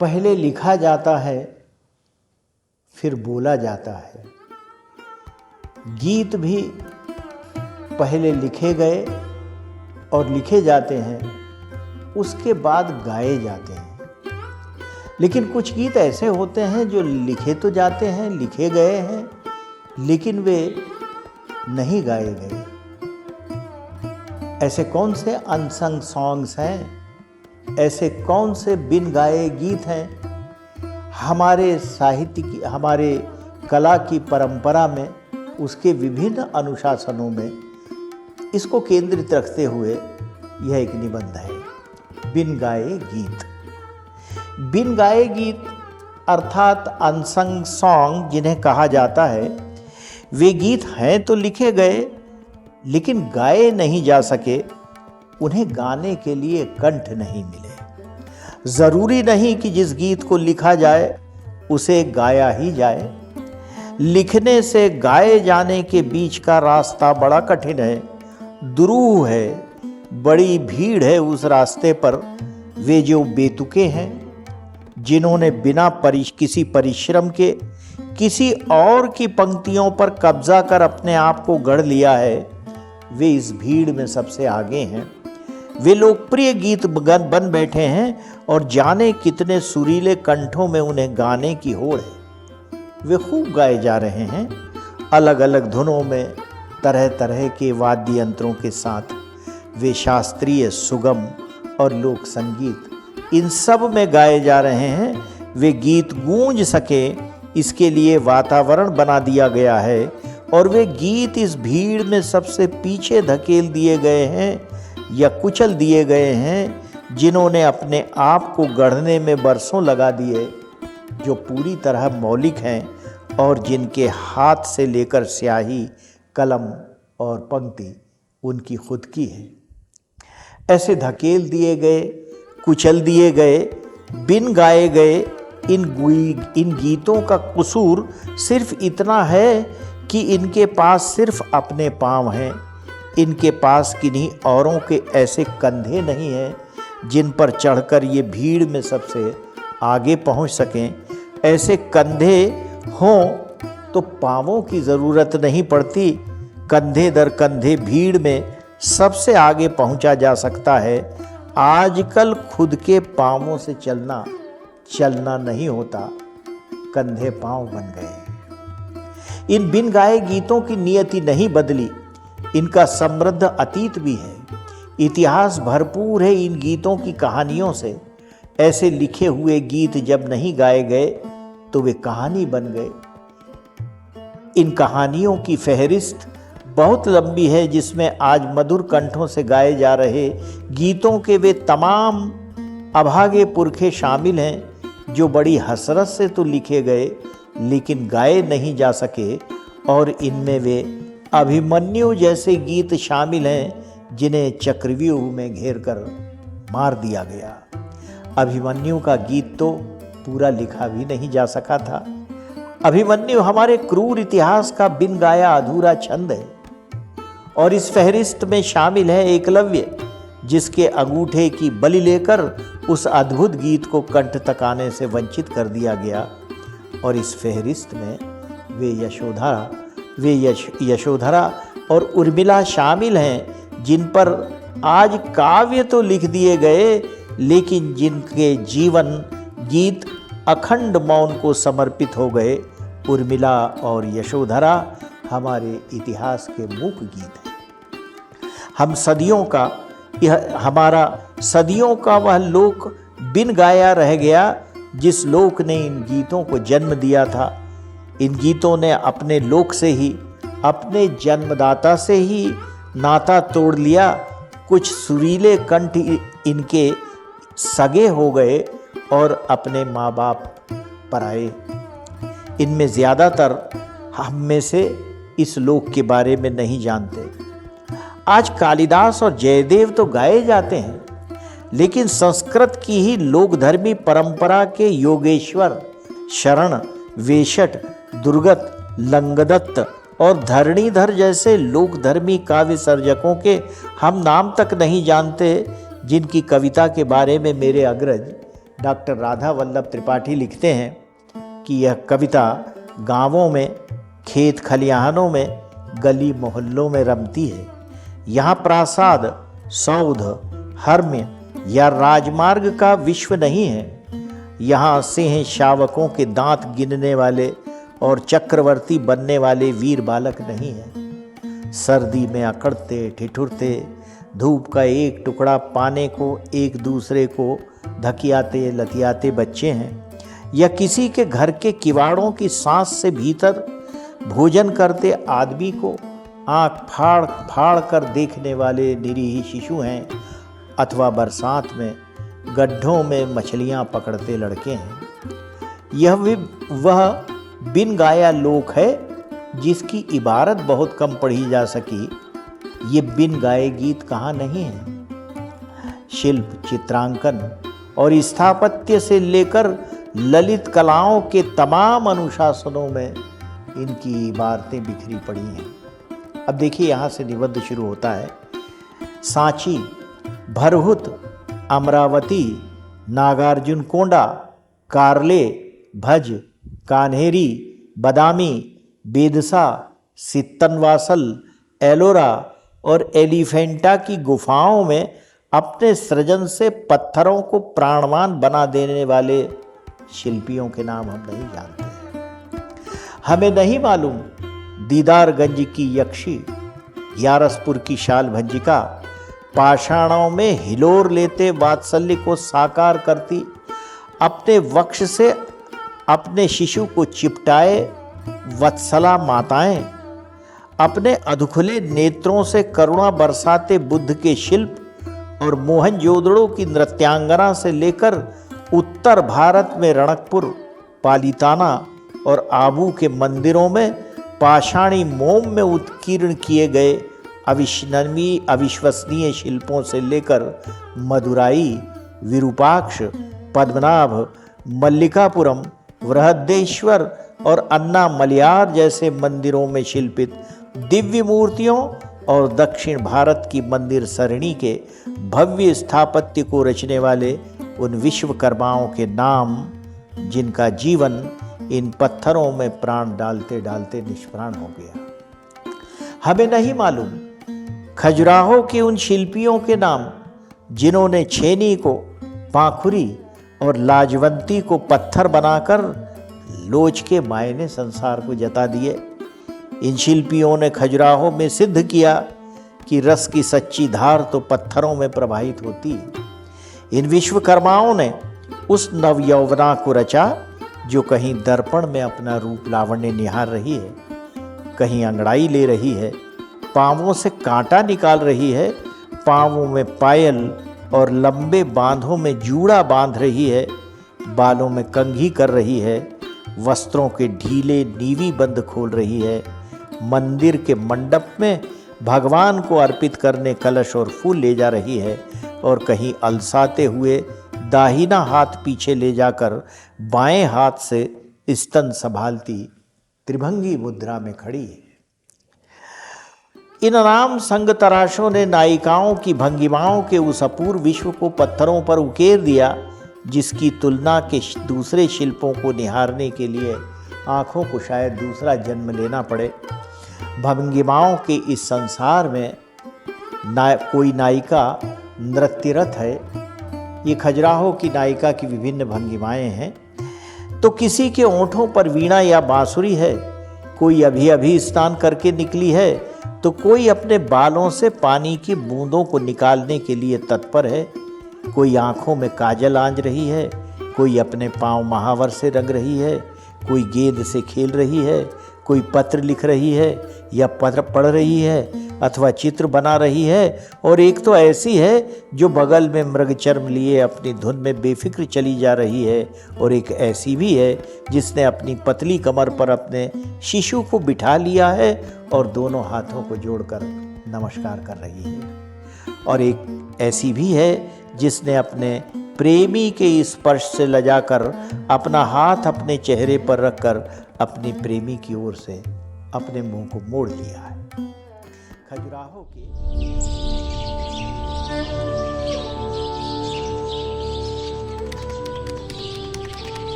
पहले लिखा जाता है फिर बोला जाता है। गीत भी पहले लिखे गए और लिखे जाते हैं, उसके बाद गाए जाते हैं। लेकिन कुछ गीत ऐसे होते हैं जो लिखे तो जाते हैं, लिखे गए हैं, लेकिन वे नहीं गाए गए। ऐसे कौन से अनसंग सॉन्ग्स हैं, ऐसे कौन से बिन गाए गीत हैं हमारे साहित्य की, हमारे कला की परंपरा में, उसके विभिन्न अनुशासनों में। इसको केंद्रित रखते हुए यह एक निबंध है, बिन गाए गीत। बिन गाए गीत अर्थात अनसंग सॉन्ग जिन्हें कहा जाता है, वे गीत हैं तो लिखे गए लेकिन गाए नहीं जा सके। उन्हें गाने के लिए कंठ नहीं मिले। जरूरी नहीं कि जिस गीत को लिखा जाए उसे गाया ही जाए। लिखने से गाए जाने के बीच का रास्ता बड़ा कठिन है, दुरूह है, बड़ी भीड़ है उस रास्ते पर। वे जो बेतुके हैं, जिन्होंने बिना किसी परिश्रम के किसी और की पंक्तियों पर कब्जा कर अपने आप को गढ़ लिया है, वे इस भीड़ में सबसे आगे हैं। वे लोकप्रिय गीत बन बैठे हैं और जाने कितने सुरीले कंठों में उन्हें गाने की होड़ है। वे खूब गाए जा रहे हैं, अलग अलग धुनों में, तरह तरह के वाद्य यंत्रों के साथ। वे शास्त्रीय, सुगम और लोक संगीत, इन सब में गाए जा रहे हैं। वे गीत गूंज सके इसके लिए वातावरण बना दिया गया है, और वे गीत इस भीड़ में सबसे पीछे धकेल दिए गए हैं या कुचल दिए गए हैं, जिन्होंने अपने आप को गढ़ने में बरसों लगा दिए, जो पूरी तरह मौलिक हैं और जिनके हाथ से लेकर स्याही, कलम और पंक्ति उनकी खुद की है। ऐसे धकेल दिए गए, कुचल दिए गए, बिन गाए गए इन गीतों का कसूर सिर्फ इतना है कि इनके पास सिर्फ अपने पाँव हैं। इनके पास किन्हीं औरों के ऐसे कंधे नहीं हैं जिन पर चढ़कर ये भीड़ में सबसे आगे पहुंच सकें। ऐसे कंधे हों तो पाँवों की ज़रूरत नहीं पड़ती। कंधे दर कंधे भीड़ में सबसे आगे पहुंचा जा सकता है। आजकल खुद के पाँवों से चलना नहीं होता, कंधे पाँव बन गए। इन बिन गाए गीतों की नियति नहीं बदली, इनका समृद्ध अतीत भी है। इतिहास भरपूर है इन गीतों की कहानियों से। ऐसे लिखे हुए गीत जब नहीं गाए गए तो वे कहानी बन गए। इन कहानियों की फहरिस्त बहुत लंबी है, जिसमें आज मधुर कंठों से गाए जा रहे गीतों के वे तमाम अभागे पुरखे शामिल हैं जो बड़ी हसरत से तो लिखे गए लेकिन गाए नहीं जा सके। और इनमें वे अभिमन्यु जैसे गीत शामिल हैं जिन्हें चक्रव्यूह में घेर कर मार दिया गया। अभिमन्यु का गीत तो पूरा लिखा भी नहीं जा सका था। अभिमन्यु हमारे क्रूर इतिहास का बिन गाया अधूरा छंद है। और इस फहरिस्त में शामिल है एकलव्य, जिसके अंगूठे की बलि लेकर उस अद्भुत गीत को कंठ तकाने से वंचित कर दिया गया। और इस फहरिस्त में वे यशोधरा और उर्मिला शामिल हैं, जिन पर आज काव्य तो लिख दिए गए लेकिन जिनके जीवन गीत अखंड मौन को समर्पित हो गए। उर्मिला और यशोधरा हमारे इतिहास के मुख्य गीत हैं। हमारा सदियों का वह लोक बिन गाया रह गया, जिस लोक ने इन गीतों को जन्म दिया था। इन गीतों ने अपने लोक से ही, अपने जन्मदाता से ही नाता तोड़ लिया। कुछ सुरीले कंठ इनके सगे हो गए और अपने माँ बाप पराए। इनमें ज़्यादातर हम में से इस लोक के बारे में नहीं जानते। आज कालिदास और जयदेव तो गाए जाते हैं, लेकिन संस्कृत की ही लोकधर्मी परंपरा के योगेश्वर, शरण, वेशट, दुर्गत, लंगदत्त और धरणीधर जैसे लोकधर्मी काव्य सर्जकों के हम नाम तक नहीं जानते, जिनकी कविता के बारे में मेरे अग्रज डॉक्टर राधा वल्लभ त्रिपाठी लिखते हैं कि यह कविता गांवों में, खेत खलिहानों में, गली मोहल्लों में रमती है। यहाँ प्रासाद, सौध, हर्म्य या राजमार्ग का विश्व नहीं है। यहाँ सिंह शावकों के दांत गिनने वाले और चक्रवर्ती बनने वाले वीर बालक नहीं है। सर्दी में अकड़ते ठिठुरते, धूप का एक टुकड़ा पाने को एक दूसरे को धकियाते लतियाते बच्चे हैं, या किसी के घर के किवाड़ों की सांस से भीतर भोजन करते आदमी को आंख फाड़ फाड़ कर देखने वाले निरीह शिशु हैं, अथवा बरसात में गड्ढों में मछलियां पकड़ते लड़के हैं। यह वह बिन गाया लोक है जिसकी इबारत बहुत कम पढ़ी जा सकी। ये बिन गाए गीत कहाँ नहीं है। शिल्प, चित्रांकन और स्थापत्य से लेकर ललित कलाओं के तमाम अनुशासनों में इनकी इबारतें बिखरी पड़ी हैं। अब देखिए, यहाँ से निबंध शुरू होता है। सांची, भरहुत, अमरावती, नागार्जुन कोंडा, कारले, भज, कान्हेरी, बदामी, बेदसा, सित्तनवासल, एलोरा और एलिफेंटा की गुफाओं में अपने सृजन से पत्थरों को प्राणवान बना देने वाले शिल्पियों के नाम हम नहीं जानते हैं। हमें नहीं मालूम दीदारगंज की यक्षी, ग्यारसपुर की शाल भंजिका पाषाणों में हिलोर लेते वात्सल्य को साकार करती, अपने वक्ष से अपने शिशु को चिपटाए वत्सला माताएं, अपने अधखुले नेत्रों से करुणा बरसाते बुद्ध के शिल्प और मोहनजोदड़ो की नृत्यांगना से लेकर उत्तर भारत में रणकपुर, पालीताना और आबू के मंदिरों में पाषाणी मोम में उत्कीर्ण किए गए अविश्वसनीय शिल्पों से लेकर मदुराई, विरूपाक्ष, पद्मनाभ, मल्लिकापुरम, बृहदेश्वर और अन्ना मलयार जैसे मंदिरों में शिल्पित दिव्य मूर्तियों और दक्षिण भारत की मंदिर सरणी के भव्य स्थापत्य को रचने वाले उन विश्वकर्माओं के नाम, जिनका जीवन इन पत्थरों में प्राण डालते डालते निष्प्राण हो गया। हमें नहीं मालूम खजुराहो के उन शिल्पियों के नाम, जिन्होंने छेनी को पाखुरी और लाजवंती को पत्थर बनाकर लोच के मायने संसार को जता दिए। इन शिल्पियों ने खजुराहो में सिद्ध किया कि रस की सच्ची धार तो पत्थरों में प्रवाहित होती है। इन विश्वकर्माओं ने उस नवयौवना को रचा जो कहीं दर्पण में अपना रूप लावण्य निहार रही है, कहीं अंगड़ाई ले रही है, पांवों से कांटा निकाल रही है, पांवों में पायल और लंबे बांधों में जूड़ा बांध रही है, बालों में कंघी कर रही है, वस्त्रों के ढीले नीवी बंद खोल रही है, मंदिर के मंडप में भगवान को अर्पित करने कलश और फूल ले जा रही है, और कहीं अलसाते हुए दाहिना हाथ पीछे ले जाकर बाएं हाथ से स्तन संभालती त्रिभंगी मुद्रा में खड़ी है। इन राम संग तराशों ने नायिकाओं की भंगिमाओं के उस अपूर्व विश्व को पत्थरों पर उकेर दिया, जिसकी तुलना के दूसरे शिल्पों को निहारने के लिए आँखों को शायद दूसरा जन्म लेना पड़े। भंगिमाओं के इस संसार में कोई नायिका नृत्यरत है। ये खजुराहो की नायिका की विभिन्न भंगिमाएं हैं। तो किसी के ओंठों पर वीणा या बांसुरी है, कोई अभी अभी स्नान करके निकली है, तो कोई अपने बालों से पानी की बूंदों को निकालने के लिए तत्पर है, कोई आंखों में काजल आंज रही है, कोई अपने पांव महावर से रंग रही है, कोई गेंद से खेल रही है, कोई पत्र लिख रही है या पत्र पढ़ रही है अथवा चित्र बना रही है, और एक तो ऐसी है जो बगल में मृगचर्म लिए अपनी धुन में बेफिक्र चली जा रही है, और एक ऐसी भी है जिसने अपनी पतली कमर पर अपने शिशु को बिठा लिया है और दोनों हाथों को जोड़कर नमस्कार कर रही है, और एक ऐसी भी है जिसने अपने प्रेमी के स्पर्श से लजाकर अपना हाथ अपने चेहरे पर रखकर अपनी प्रेमी की ओर से अपने मुंह को मोड़ लिया है। खजुराहो के